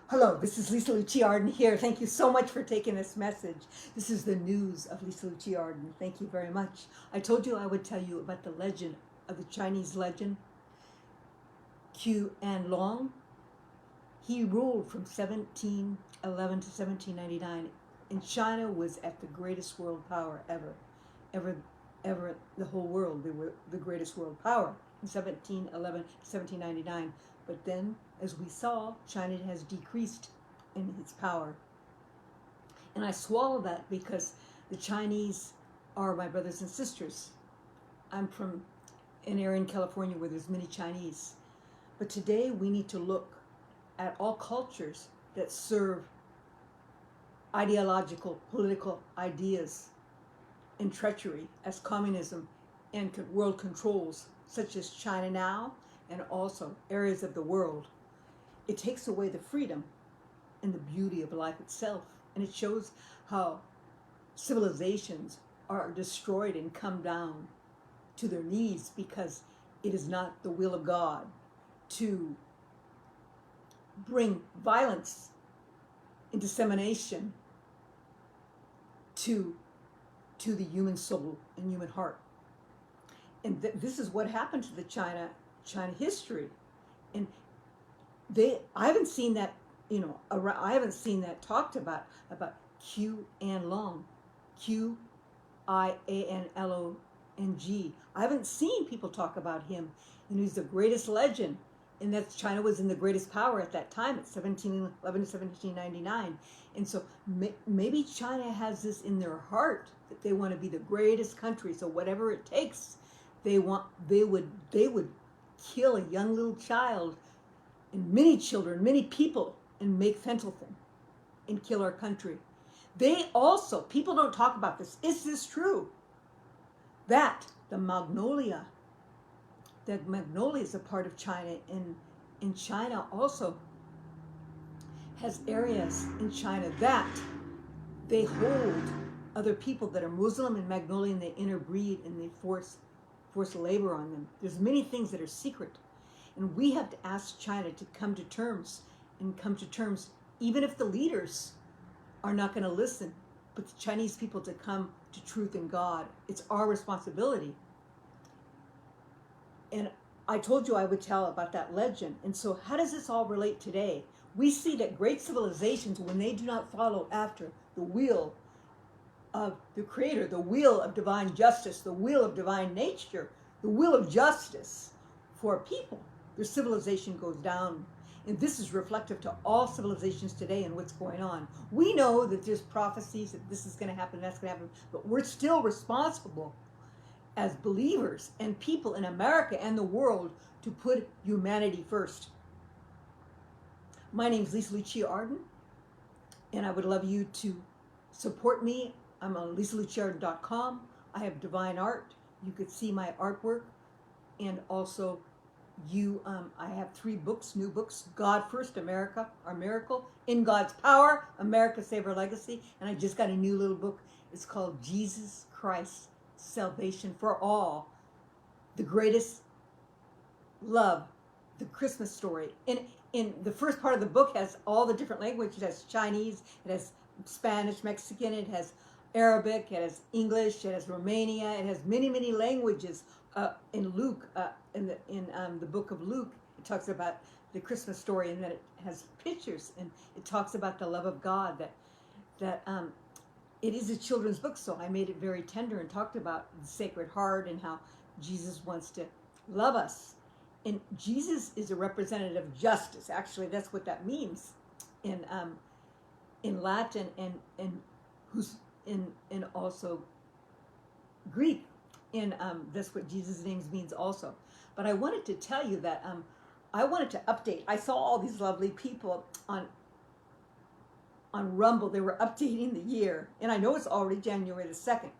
Hello, this is Lucia Arden here. Thank you so much for taking this message. This is the news of Lucia Arden. Thank you very much. I told you I would tell you about the legend of the Chinese legend, Qiu Anlong. He ruled from 1711 to 1799, and China was at the greatest world power ever, the whole world. They were the greatest world power in 1711 to 1799. But then, as we saw, China has decreased in its power. And I swallow that because the Chinese are my brothers and sisters. I'm from an area in California where there's many Chinese. But today we need to look at all cultures that serve ideological, political ideas and treachery as communism and world controls, such as China now and also areas of the world. It takes away the freedom and the beauty of life itself. And it shows how civilizations are destroyed and come down to their knees because it is not the will of God to bring violence and dissemination to the human soul and human heart. And this is what happened to the China history. And I haven't seen that, I haven't seen that talked about Qiu Anlong, Qiu Anlong. I haven't seen people talk about him. And he's the greatest legend. And that China was in the greatest power at that time, at 1711 to 1799. And so maybe China has this in their heart that they want to be the greatest country. So whatever it takes, they would kill a young little child and many children, many people, and make fentanyl and kill our country. They also, people don't talk about this. Is this true? That the magnolia is a part of China, and China also has areas in China that they hold other people that are Muslim and Magnolia, and they interbreed and they force labor on them. There's many things that are secret, and we have to ask China to come to terms, even if the leaders are not going to listen, but the Chinese people to come to truth in God. It's our responsibility. And I told you I would tell about that legend. And so how does this all relate today? We see that great civilizations, when they do not follow after the will of the Creator, the will of divine justice, the will of divine nature, the will of justice for people, their civilization goes down. And this is reflective to all civilizations today and what's going on. We know that there's prophecies that this is going to happen, that's going to happen, but we're still responsible as believers and people in America and the world to put humanity first. My name is Lucia Arden, and I would love you to support me. I'm on LisaLuciaArden.com. I have divine art. You could see my artwork. And also, I have 3 books, new books: God First, America, Our Miracle; In God's Power, America Save Our Legacy. And I just got a new little book. It's called Jesus Christ, Salvation for All, the greatest love, the Christmas story. In the first part of the book has all the different languages. It has Chinese, it has Spanish, Mexican, it has Arabic, it has English, it has Romania, it has many, many languages. In Luke, in the book of Luke, it talks about the Christmas story, and then it has pictures, and it talks about the love of God, that it is a children's book, so I made it very tender and talked about the Sacred Heart and how Jesus wants to love us. And Jesus is a representative of justice. Actually, that's what that means in Latin and who's in also Greek. And that's what Jesus' name means also. But I wanted to tell you that I wanted to update. I saw all these lovely people on Rumble. They were updating the year, and I know it's already January the 2nd.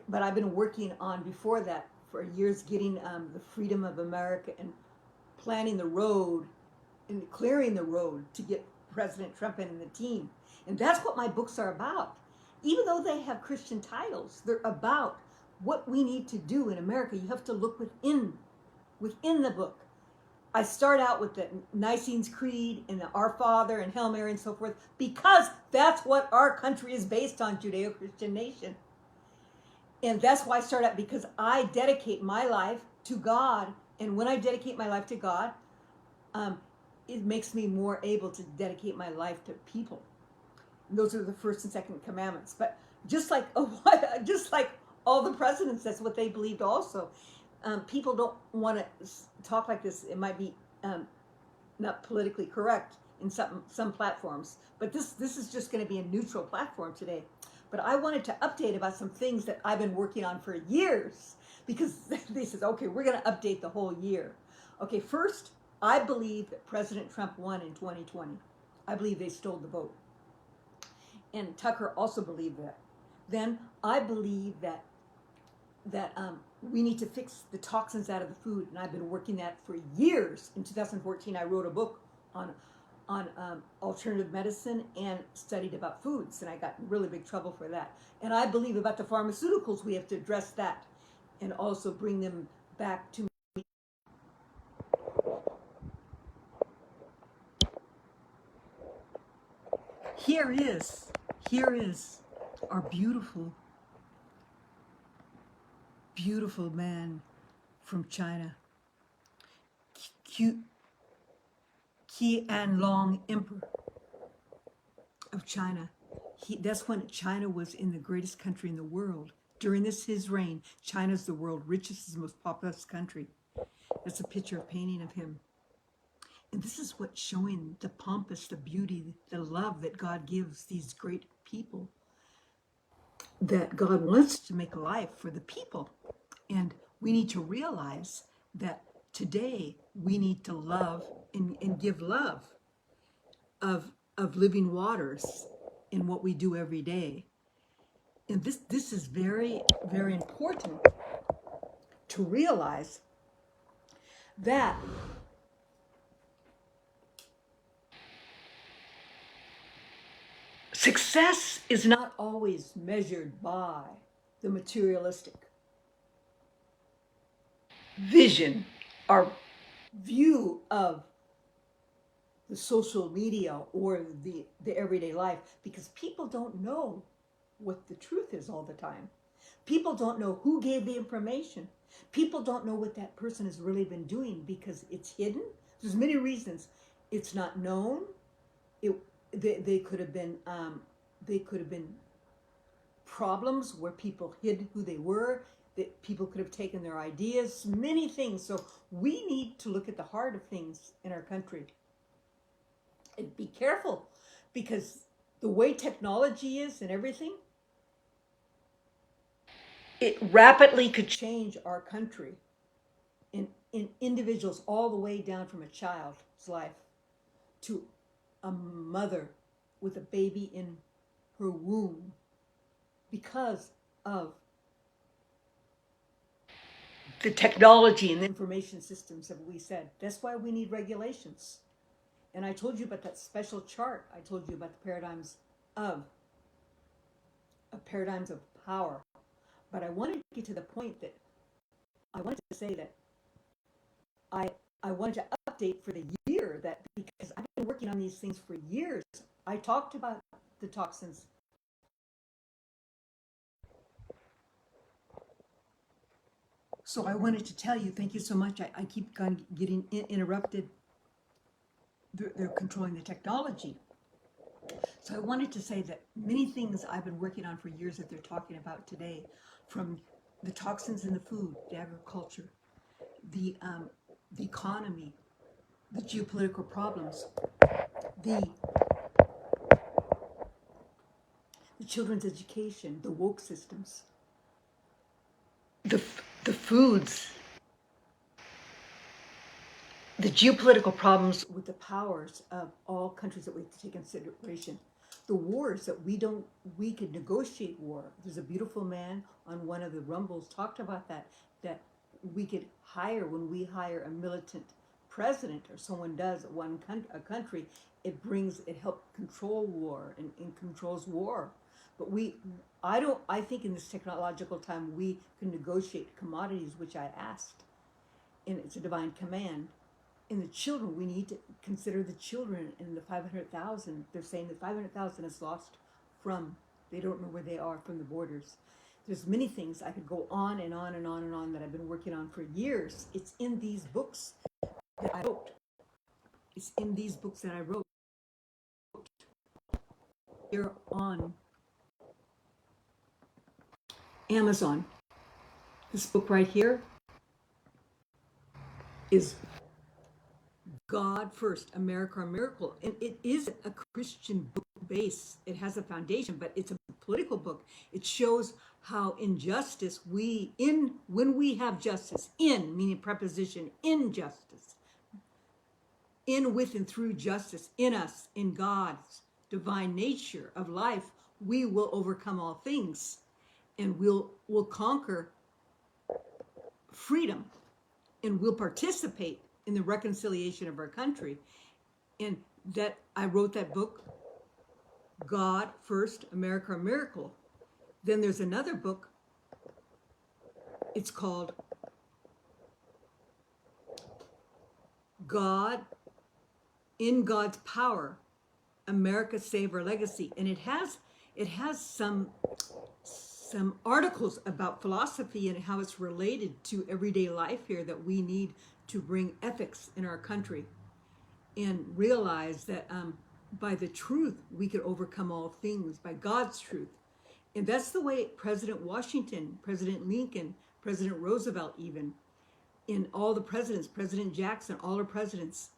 But I've been working on before that for years, getting the freedom of America and planning the road and clearing the road to get President Trump in the team. And that's what my books are about. Even though they have Christian titles, they're about what we need to do in America. You have to look within the book. I start out with the Nicene's Creed and the Our Father and Hail Mary and so forth, because that's what our country is based on, Judeo-Christian nation. And that's why I start out, because I dedicate my life to God. And when I dedicate my life to God, it makes me more able to dedicate my life to people. And those are the first and second commandments. But just like just like all the presidents, that's what they believed also. People don't want to talk like this. It might be not politically correct in some platforms, but this is just going to be a neutral platform today. But I wanted to update about some things that I've been working on for years, because they said, okay, we're going to update the whole year. Okay, first, I believe that President Trump won in 2020. I believe they stole the vote. And Tucker also believed that. Then I believe that we need to fix the toxins out of the food, and I've been working that for years. In 2014, I wrote a book on alternative medicine and studied about foods, and I got in really big trouble for that. And I believe about the pharmaceuticals, we have to address that and also bring them back to. Here is our beautiful man from China, Qian Long, Emperor of China. That's when China was in the greatest country in the world. During his reign, China's the world's richest and most populous country. That's a picture of painting of him. And this is what's showing the pompous, the beauty, the love that God gives these great people. That God wants to make a life for the people. And we need to realize that today we need to love and give love of living waters in what we do every day. And this is very, very important to realize that success is not always measured by the materialistic vision, our view of the social media or the everyday life, because people don't know what the truth is all the time. People don't know who gave the information. People don't know what that person has really been doing because it's hidden. There's many reasons it's not known. They could have been problems where people hid who they were. That people could have taken their ideas. Many things. So we need to look at the heart of things in our country. And be careful, because the way technology is and everything, it rapidly could change our country in individuals, all the way down from a child's life to a mother with a baby in her womb, because of the technology and the information systems that we said. That's why we need regulations. And I told you about that special chart. I told you about the paradigms of power. But I wanted to get to the point that I wanted to say that I wanted to update for the year, that because I've been working on these things for years. I talked about the toxins. So I wanted to tell you, thank you so much. I keep getting interrupted. They're controlling the technology. So I wanted to say that many things I've been working on for years that they're talking about today, from the toxins in the food, the agriculture, the economy, the geopolitical problems, the children's education, the woke systems, the foods, the geopolitical problems with the powers of all countries that we have to take into consideration, the wars that we could negotiate war. There's a beautiful man on one of the rumbles talked about that we could hire, when we hire a militant president or someone does a country, it helps control war and controls war. But I think in this technological time we can negotiate commodities, which I asked, and it's a divine command. in the children, we need to consider the children in the 500,000. They're saying the 500,000 is lost from, they don't know where they are from the borders. There's many things I could go on and on and on and on that I've been working on for years. It's in these books that I wrote. It's in these books that I wrote. Here on Amazon. This book right here is God First, America a Miracle. And it is a Christian book base. It has a foundation, but it's a political book. It shows how injustice when we have justice, in, meaning preposition, injustice, in, with, and through justice, in us, in God's divine nature of life, we will overcome all things, and we'll conquer freedom, and we'll participate in the reconciliation of our country. And that I wrote that book, God First, America a Miracle. Then there's another book. It's called God, in God's Power, America Save Our Legacy. And it has some articles about philosophy and how it's related to everyday life here, that we need to bring ethics in our country and realize that by the truth we could overcome all things, by God's truth. And that's the way President Washington, President Lincoln, President Roosevelt, even, in all the presidents, President Jackson, all our presidents,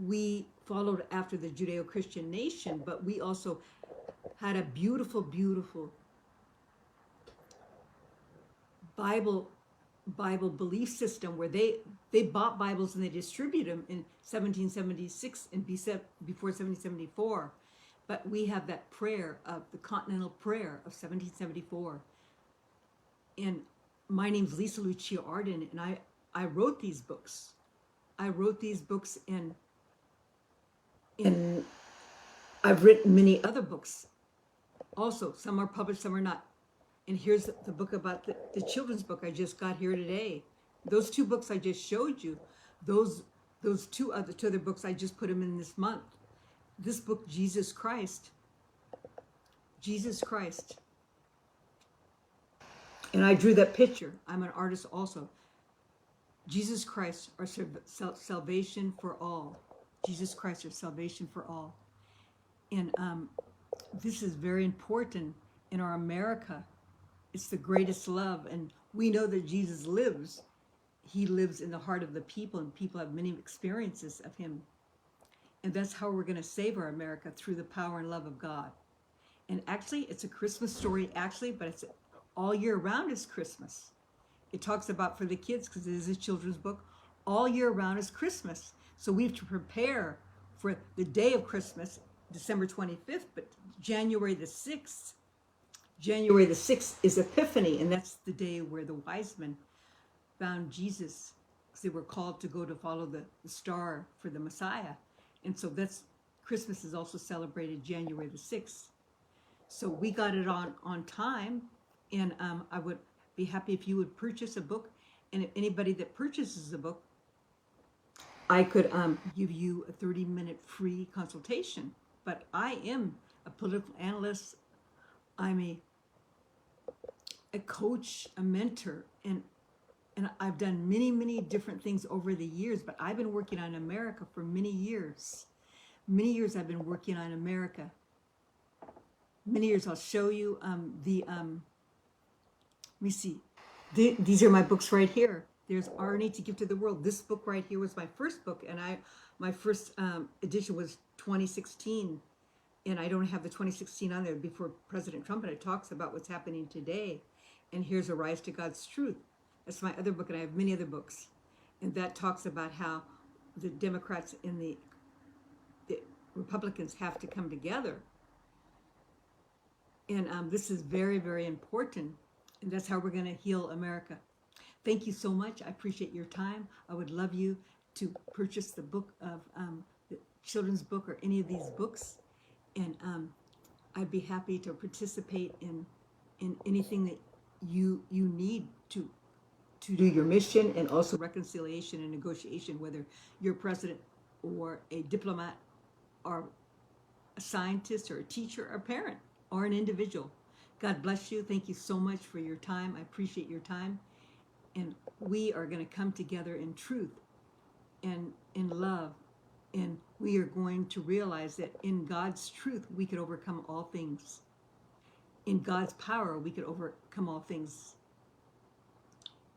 we followed after the Judeo-Christian nation, but we also had a beautiful, beautiful Bible belief system where they bought Bibles and they distributed them in 1776 and before 1774. But we have that prayer of the Continental Prayer of 1774. And my name's Lucia Arden, and I wrote these books. I wrote these books, and I've written many other books also. Some are published, some are not. And here's the book about the children's book I just got here today. Those two books I just showed you, those two other books, I just put them in this month. This book, Jesus Christ. And I drew that picture. I'm an artist also. Jesus Christ, our salvation for all. Jesus Christ, our salvation for all. And this is very important in our America. It's the greatest love, and we know that Jesus lives. He lives in the heart of the people, and people have many experiences of him. And that's how we're going to save our America, through the power and love of God. And actually, it's a Christmas story, but it's all year round is Christmas. It talks about for the kids, because it is a children's book, all year round is Christmas. So we have to prepare for the day of Christmas, December 25th, but January the 6th is Epiphany, and that's the day where the wise men found Jesus, because they were called to go to follow the star for the Messiah. And so Christmas is also celebrated January the 6th. So we got it on time, and I would be happy if you would purchase a book. And if anybody that purchases a book, I could give you a 30-minute free consultation. But I am a political analyst. I'm a coach, a mentor, and I've done many, many different things over the years, but I've been working on America for many years. Many years I've been working on America. Many years. I'll show you let me see. These are my books right here. There's Arden to Give to the World. This book right here was my first book, and my first edition was 2016. And I don't have the 2016 on there, before President Trump, and it talks about what's happening today. And here's A Rise to God's Truth. That's my other book, and I have many other books. And that talks about how the Democrats and the Republicans have to come together. And this is very, very important. And that's how we're going to heal America. Thank you so much. I appreciate your time. I would love you to purchase the book of the children's book or any of these books. And I'd be happy to participate in anything that you need to to do your mission, and also reconciliation and negotiation, whether you're president or a diplomat or a scientist or a teacher or a parent or an individual. God bless you. Thank you so much for your time. I appreciate your time. And we are going to come together in truth and in love. And we are going to realize that in God's truth, we could overcome all things. In God's power, we could overcome all things.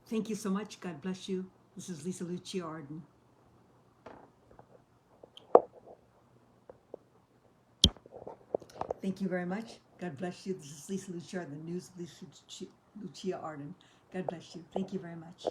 Thank you so much. God bless you. This is Lucia Arden. Thank you very much. God bless you. This is Lucia Arden, the news of Lucia Arden. God bless you. Thank you very much.